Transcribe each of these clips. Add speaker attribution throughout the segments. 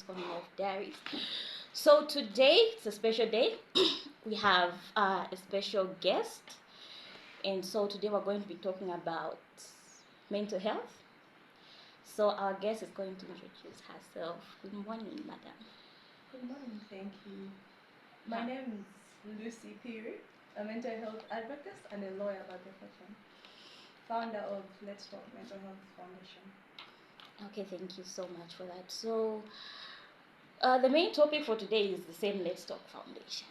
Speaker 1: transforming of diaries. So today it's a special day. We have a special guest, and so today we're going to be talking about mental health. So our guest is going to introduce herself. Good morning, madam.
Speaker 2: Good morning, thank you. My name is phiri, a mental health advocate and a lawyer by profession, founder of Let's Talk Mental Health Foundation.
Speaker 1: Okay, thank you so much for that. So the main topic for today is the same Let's Talk Foundation.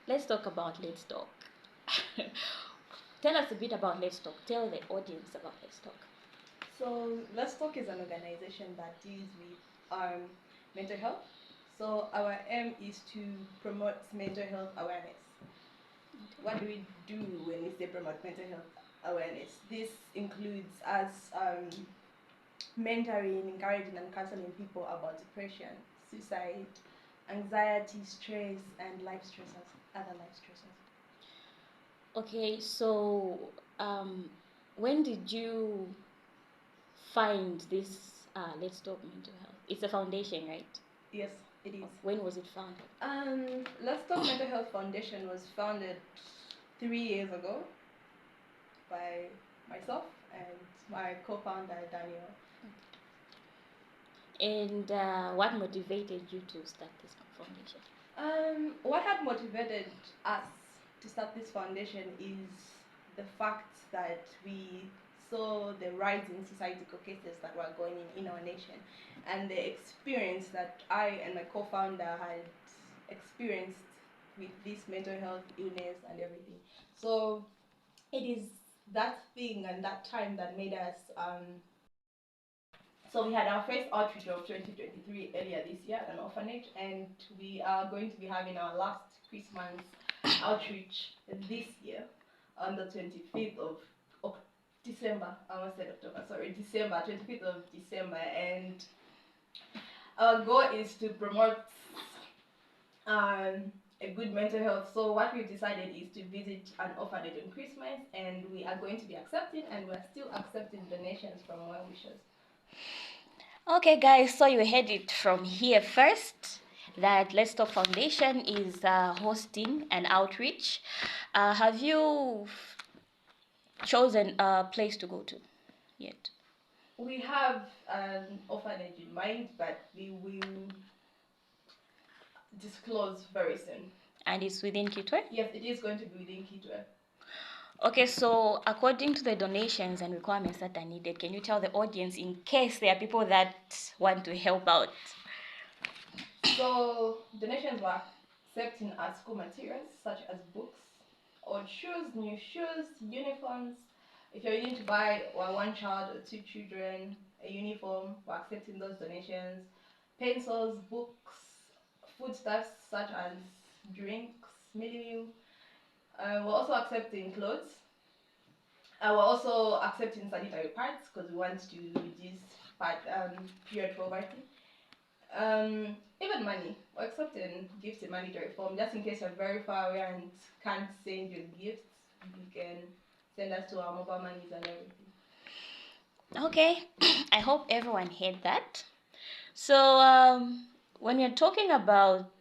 Speaker 1: Let's talk about Let's Talk. Tell us a bit about Let's Talk. Tell the audience about Let's Talk.
Speaker 2: So, Let's Talk is an organization that deals with mental health. So, our aim is to promote mental health awareness. What do we do when we say promote mental health awareness? This includes us mentoring, encouraging, and counseling people about depression, suicide, anxiety, stress, and life stressors, other life stressors.
Speaker 1: Okay, so when did you find this Let's Talk Mental Health? It's a foundation, right?
Speaker 2: Yes, it is.
Speaker 1: When was it founded?
Speaker 2: Let's Talk Mental Health Foundation was founded 3 years ago by myself and my co-founder Daniel.
Speaker 1: And what motivated you to start this foundation?
Speaker 2: What had motivated us to start this foundation is the fact that we saw the rising societal cases that were going in our nation, and the experience that I and my co-founder had experienced with this mental health illness and everything. So it is that thing and that time that made us so we had our first outreach of 2023 earlier this year at an orphanage, and we are going to be having our last Christmas outreach this year on the 25th of December. I almost said October, sorry, December, 25th of December, and our goal is to promote a good mental health. So what we've decided is to visit an orphanage on Christmas, and we are going to be accepting, and we're still accepting donations from well wishers.
Speaker 1: Okay, guys, so you heard it from here first that Let's Talk Foundation is hosting an outreach. Have you chosen a place to go to yet?
Speaker 2: We have an orphanage in mind, but we will disclose very soon.
Speaker 1: And it's within Kitwe?
Speaker 2: Yes, it is going to be within Kitwe.
Speaker 1: Okay, so according to the donations and requirements that are needed, can you tell the audience in case there are people that want to help out?
Speaker 2: So donations were accepting as school materials such as books, old shoes, new shoes, uniforms. If you're willing to buy one child or two children a uniform, we're accepting those donations. Pencils, books, foodstuffs such as drinks, meal. We're also accepting clothes. We're also accepting sanitary pads because we want to reduce period poverty. Even money. We're accepting gifts in monetary form, just in case you're very far away and can't send your gifts. You can send us to our mobile monies and everything.
Speaker 1: Okay, I hope everyone heard that. So when you're talking about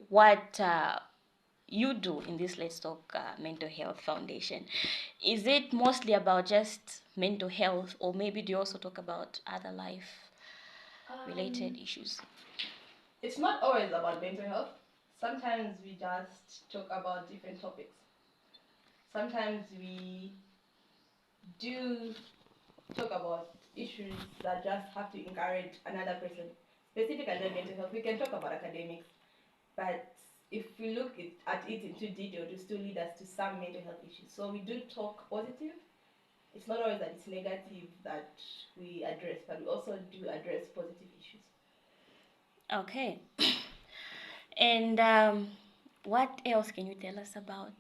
Speaker 1: what you do in this Let's Talk Mental Health Foundation, is it mostly about just mental health, or maybe do you also talk about other life related issues?
Speaker 2: It's not always about mental health. Sometimes we just talk about different topics. Sometimes we do talk about issues that just have to encourage another person. Specific under mental health, we can talk about academics, but if we look at it into detail, it will still lead us to some mental health issues. So we do talk positive. It's not always that it's negative that we address, but we also do address positive issues.
Speaker 1: Okay. And what else can you tell us about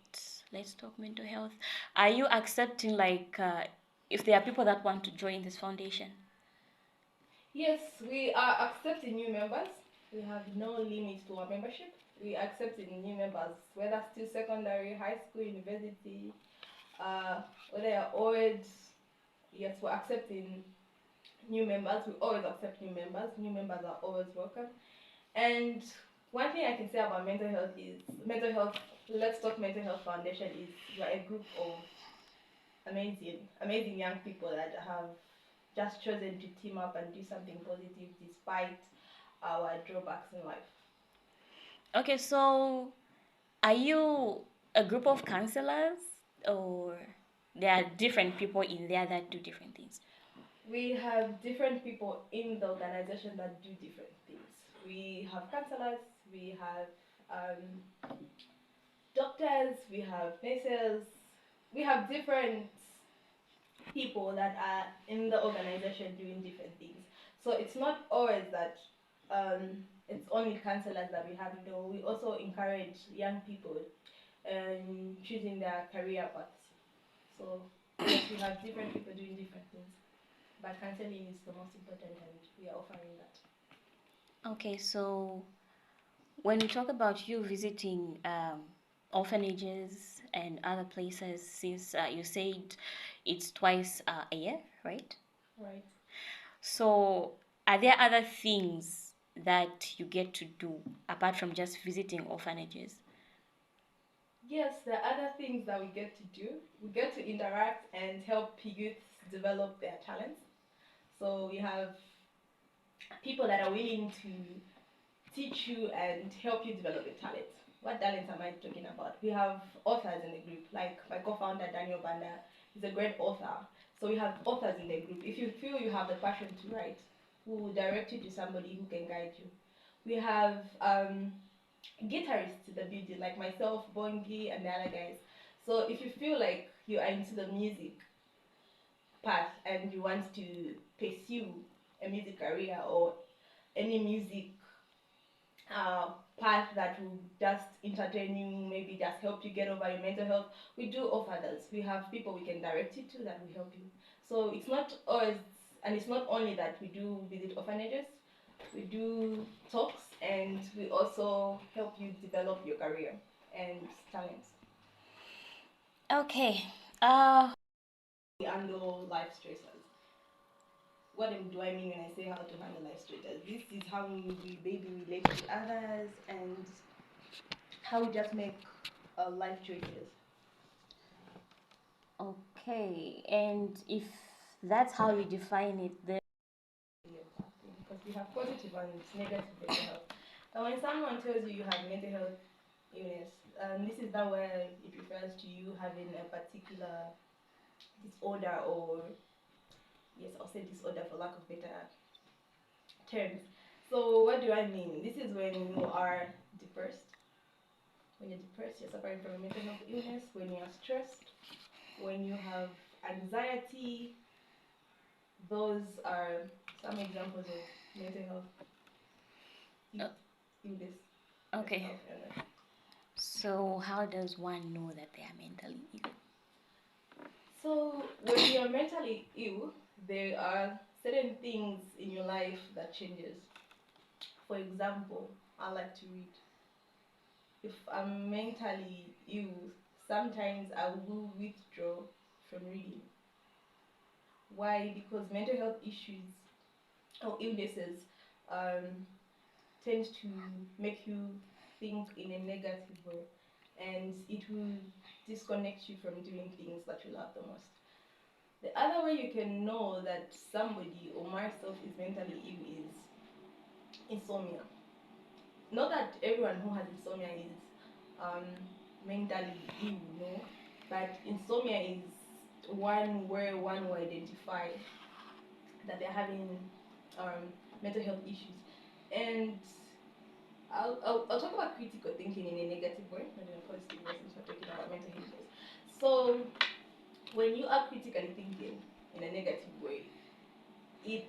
Speaker 1: Let's Talk Mental Health? Are you accepting, like, if there are people that want to join this foundation?
Speaker 2: Yes, we are accepting new members. We have no limit to our membership. We are accepting new members, whether still secondary, high school, university, whether you're old. Yes, we're accepting new members. We always accept new members. New members are always welcome. And one thing I can say about mental health is mental health. Let's Talk Mental Health Foundation is we're a group of amazing young people that have just chosen to team up and do something positive despite our drawbacks in life.
Speaker 1: Okay, so are you a group of counselors, or there are different people in there that do different things?
Speaker 2: We have different people in the organization that do different things. We have counselors, we have doctors, we have nurses, we have different people that are in the organization doing different things. So it's not always that it's only counselors that we have. No, we also encourage young people choosing their career paths. So yes, we have different people doing different things, but counseling is the most important, and we are offering that.
Speaker 1: Okay, so when we talk about you visiting orphanages and other places, since you said it's twice a year, right?
Speaker 2: Right.
Speaker 1: So, are there other things that you get to do apart from just visiting orphanages?
Speaker 2: Yes, there are other things that we get to do. We get to interact and help youths develop their talents. So we have people that are willing to teach you and help you develop your talent. What talents am I talking about? We have authors in the group, like my co-founder Daniel Banda is a great author. So we have authors in the group. If you feel you have the passion to write, we will direct you to somebody who can guide you. We have guitarists in the building, like myself, Bongi, and the other guys. So if you feel like you are into the music path and you want to pursue a music career or any music path that will just entertain you, maybe just help you get over your mental health, we do offer those. We have people we can direct you to that will help you. So it's not always, and it's not only that we do visit orphanages, we do talks, and we also help you develop your career and talents.
Speaker 1: Okay.
Speaker 2: We handle life stressors. What do I mean when I say how to handle life stressors? This is how we maybe relate to others and how we just make life choices.
Speaker 1: Okay. And if that's how you define it, then
Speaker 2: Because we have positive and negative mental health. And when someone tells you you have mental health illness, this is not where it refers to you having a particular disorder, or yes, I'll say disorder for lack of better terms. So what do I mean? This is when you are depressed. When you're depressed, you're suffering from a mental health illness. When you're stressed, when you have anxiety, those are some examples of mental health
Speaker 1: uh,
Speaker 2: illness.
Speaker 1: okay. So how does one know that they are mentally ill?
Speaker 2: So when you're mentally ill, there are certain things in your life that changes. For example, I like to read. If I'm mentally ill, sometimes I will withdraw from reading. Why? Because mental health issues or illnesses um, tend to make you think in a negative way, and it will disconnect you from doing things that you love the most. The other way you can know that somebody or myself is mentally ill is insomnia. Not that everyone who has insomnia is um, mentally ill, no, but insomnia is one where one will identify that they're having mental health issues. And I'll talk about critical thinking in a negative way, not in a positive way, since we're talking about mental illness. So, when you are critically thinking in a negative way, it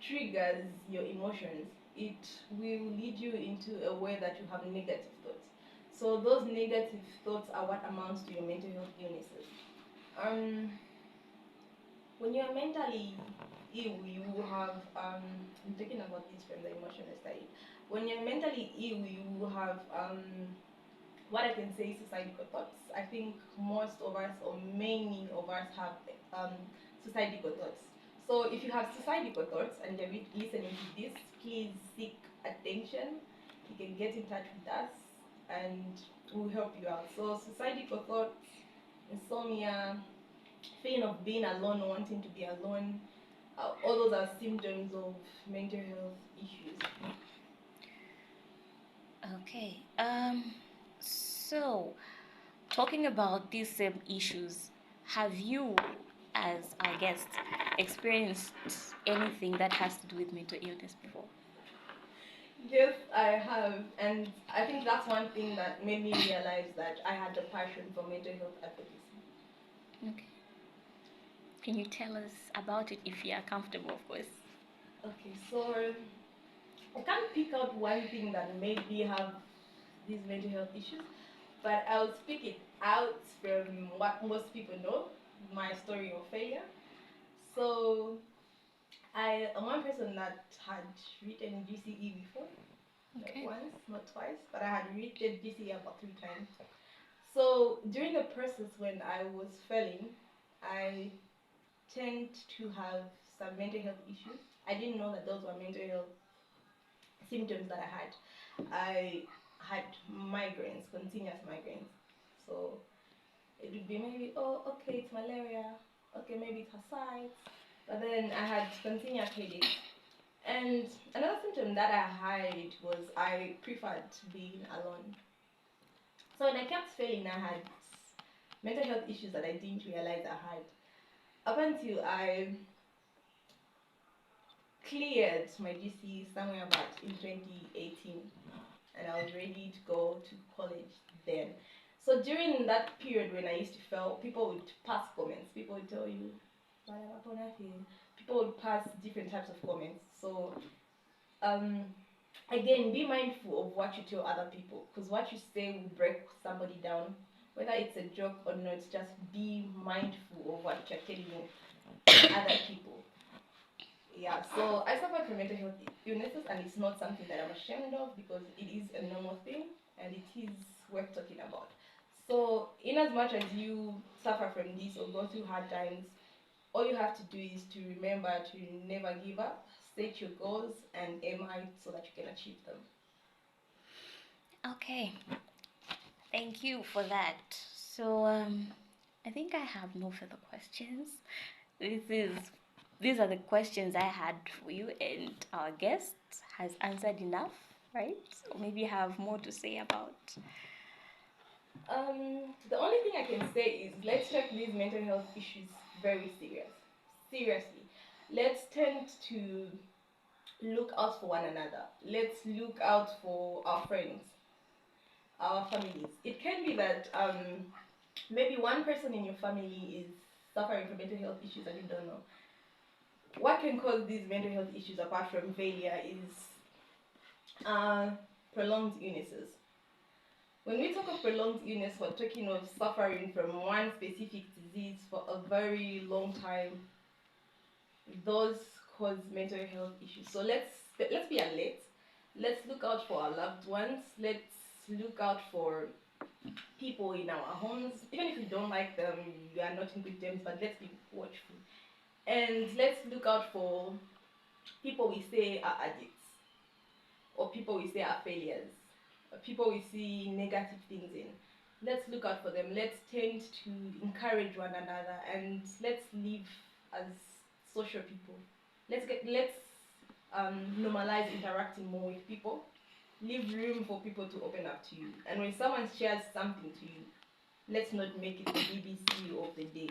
Speaker 2: triggers your emotions. It will lead you into a way that you have negative thoughts. So those negative thoughts are what amounts to your mental health illnesses. Um, when you are mentally ill, you have I'm talking about this from the emotional side. When you're mentally ill, you have what I can say suicidal thoughts. I think most of us, or many of us, have suicidal thoughts. So if you have suicidal thoughts and you're listening to this, please seek attention. You can get in touch with us and we'll help you out. So suicidal thoughts, insomnia, feeling of being alone, wanting to be alone, all those are symptoms of mental health issues.
Speaker 1: Okay. So talking about these same issues, have you, as our guest, experienced anything that has to do with mental illness before?
Speaker 2: Yes, I have, and I think that's one thing that made me realize that I had the passion for mental health advocacy.
Speaker 1: Okay. Can you tell us about it if you are comfortable, of course?
Speaker 2: Okay, so I can't pick out one thing that made me have these mental health issues, but I'll speak it out from what most people know, my story of failure. So I am one person that had written GCE before, not
Speaker 1: Okay.
Speaker 2: once, not twice, but I had written GCE about 3 times. So during the process when I was failing, I tend to have some mental health issues. I didn't know that those were mental health symptoms that I had. I had migraines, continuous migraines. So it would be maybe, oh, okay, it's malaria. Okay, maybe it's ascites. But then I had continuous headaches. And another symptom that I had was I preferred being alone. So when I kept failing, I had mental health issues that I didn't realize I had. Up until I cleared my GC somewhere about in 2018, and I was ready to go to college then. So during that period when I used to fail, people would pass comments. People would tell you, people would pass different types of comments. So um, again, be mindful of what you tell other people, because what you say will break somebody down. Whether it's a joke or not, just be mindful of what you're telling other people. Yeah, so I suffer from mental health illnesses, and it's not something that I'm ashamed of because it is a normal thing and it is worth talking about. So, in as much as you suffer from this or go through hard times, all you have to do is to remember to never give up, set your goals, and aim high so that you can achieve them.
Speaker 1: Okay. Thank you for that. So, I think I have no further questions. This is these are the questions I had for you, and our guest has answered enough, right? Or maybe you have more to say about.
Speaker 2: The only thing I can say is let's take these mental health issues very seriously. Let's tend to look out for one another. Let's look out for our friends, our families. It can be that maybe one person in your family is suffering from mental health issues and you don't know. What can cause these mental health issues apart from failure is uh, prolonged illnesses. When we talk of prolonged illness, we're talking of suffering from one specific disease for a very long time. Those cause mental health issues. So let's be alert. Let's look out for our loved ones. Let's look out for people in our homes. Even if we don't like them, we are not in good terms, but let's be watchful. And let's look out for people we say are addicts or people we say are failures, or people we see negative things in. Let's look out for them. Let's tend to encourage one another and let's live as social people. Let's normalize interacting more with people. Leave room for people to open up to you. And when someone shares something to you, let's not make it the BBC of the day.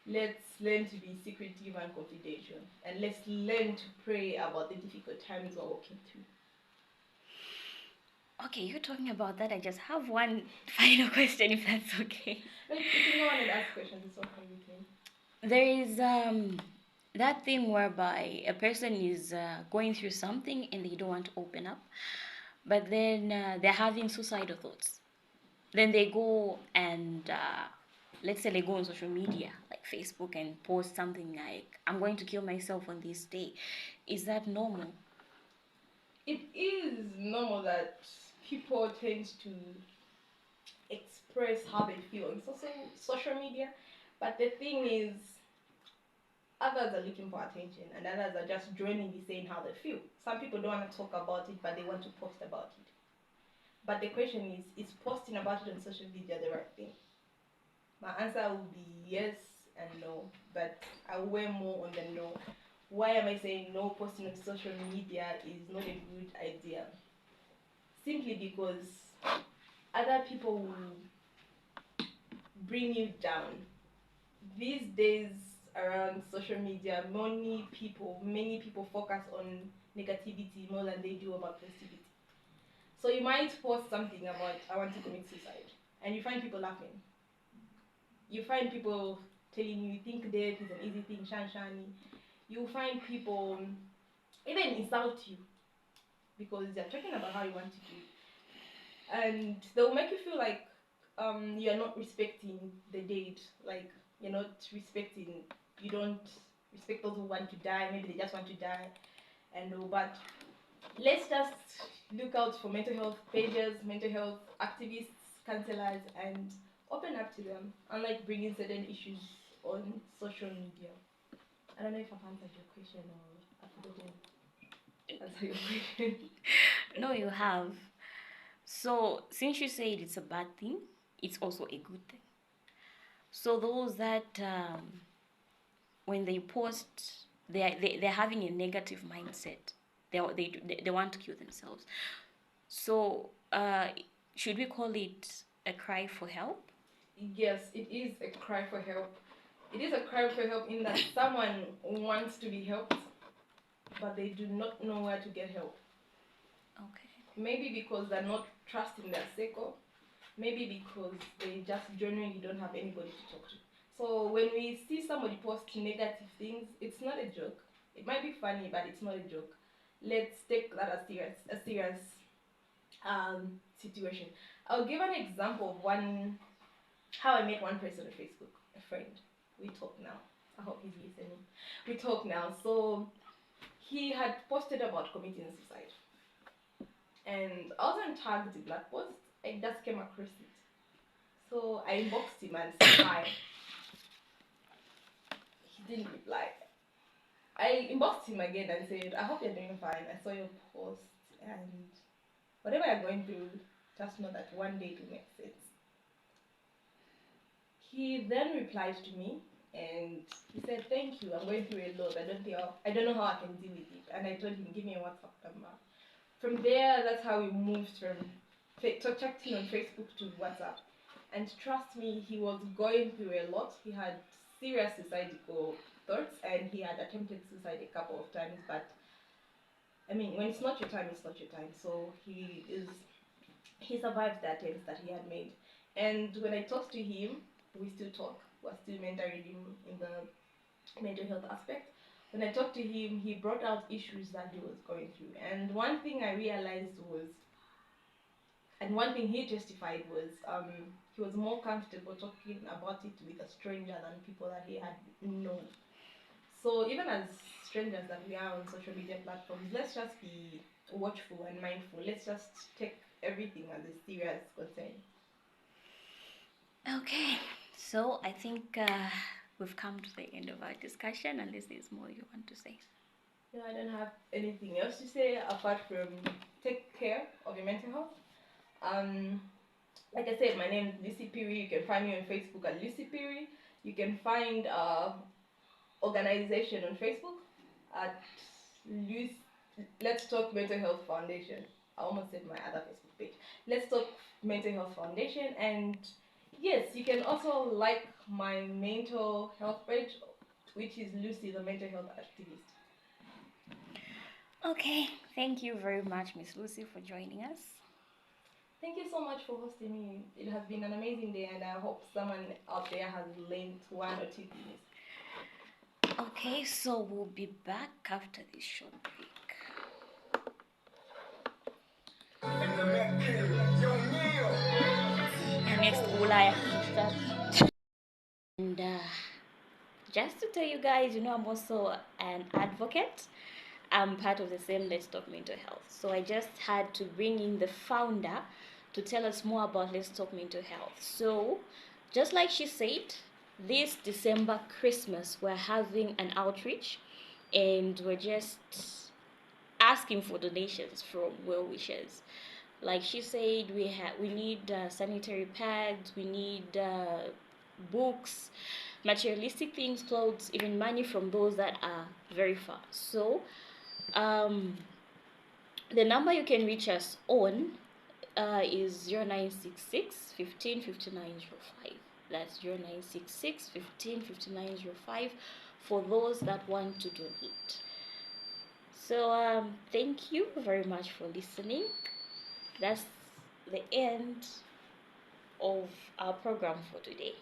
Speaker 2: Let's learn to be secretive and confidential. And let's learn to pray about the difficult times we're walking through.
Speaker 1: Okay, you're talking about that. I just have one final question, if that's okay.
Speaker 2: Well, if you want to ask questions, it's okay with me.
Speaker 1: There is that thing whereby a person is going through something and they don't want to open up, but then they're having suicidal thoughts. Then they go and let's say they go on social media like Facebook and post something like, "I'm going to kill myself on this day." Is that normal?
Speaker 2: It is normal that people tend to express how they feel on social media, but the thing is, Others are looking for attention, and others are just genuinely saying how they feel. Some people don't want to talk about it, but they want to post about it. But the question is posting about it on social media the right thing? My answer will be yes and no, but I weigh more on the no. Why am I saying no? Posting on social media is not a good idea. Simply because other people will bring you down. These days around social media, many people focus on negativity more than they do about positivity. So you might post something about I want to commit suicide, and you find people laughing. You find people telling you think death is an easy thing, shani. You find people even insult you because they're talking about how you want to do it, and they'll make you feel like you're not respecting the dead, like you're not respecting, you don't respect those who want to die. Maybe they just want to die, and all. But let's just look out for mental health pages, mental health activists, counselors, and open up to them, unlike bringing certain issues on social media. I don't know if I've answered your question or I've forgotten to answer your question.
Speaker 1: No, you have. So, since you said it's a bad thing, it's also a good thing. So, those that when they post, they're having a negative mindset. They want to kill themselves. So, should we call it a cry for help?
Speaker 2: Yes, it is a cry for help. It is a cry for help in that someone wants to be helped, but they do not know where to get help.
Speaker 1: Okay.
Speaker 2: Maybe because they're not trusting their circle, maybe because they just genuinely don't have anybody to talk to. So when we see somebody post negative things, it's not a joke. It might be funny, but it's not a joke. Let's take that as serious situation. I'll give an example of how I met one person on Facebook, a friend. We talk now. I hope he's listening. We talk now. So he had posted about committing suicide, and I wasn't tagged in that post. I just came across it. So I inboxed him and said hi. He didn't reply. I inboxed him again and said, I hope you're doing fine. I saw your post, and whatever you're going through, just know that one day it will make sense. He then replied to me and he said, thank you, I'm going through a lot. I don't know how I can deal with it. And I told him, give me a WhatsApp number. From there, that's how we moved from chatting on Facebook to WhatsApp. And trust me, he was going through a lot. He had serious suicidal thoughts and he had attempted suicide a couple of times. But I mean, when it's not your time, it's not your time. So he survived the attempts that he had made. And when I talked to him, we still talk. We're still mentoring him in the mental health aspect. When I talked to him, he brought out issues that he was going through. And one thing I realized was, and one thing he justified was, he was more comfortable talking about it with a stranger than people that he had known. So even as strangers that we are on social media platforms, let's just be watchful and mindful. Let's just take everything as a serious concern.
Speaker 1: Okay. So, I think we've come to the end of our discussion, unless there's more you want to say.
Speaker 2: No, I don't have anything else to say apart from take care of your mental health. Um, like I said, my name is Lucy Phiri. You can find me on Facebook at Lucy Phiri. You can find organization on Facebook at Lucy, Let's Talk Mental Health Foundation. I almost said my other Facebook page. Let's Talk Mental Health Foundation. And yes, you can also like my mental health page, which is Lucy, the mental health activist.
Speaker 1: Okay. Thank you very much, Miss Lucy, for joining us.
Speaker 2: Thank you so much for hosting me. It has been an amazing day, and I hope someone out there has learned one or two things.
Speaker 1: Okay, so we'll be back after this short break. And next, Ulaya start. And just to tell you guys, I'm also an advocate. I'm part of the same Let's Talk Mental Health. So I just had to bring in the founder to tell us more about Let's Talk Mental Health. So, just like she said, this December Christmas, we're having an outreach, and we're just asking for donations from well wishers. Like she said, we need sanitary pads, we need books, materialistic things, clothes, even money from those that are very far. So um, the number you can reach us on is 0966 15 5905. That's 0966 15 5905 for those that want to donate. So thank you very much for listening. That's the end of our program for today.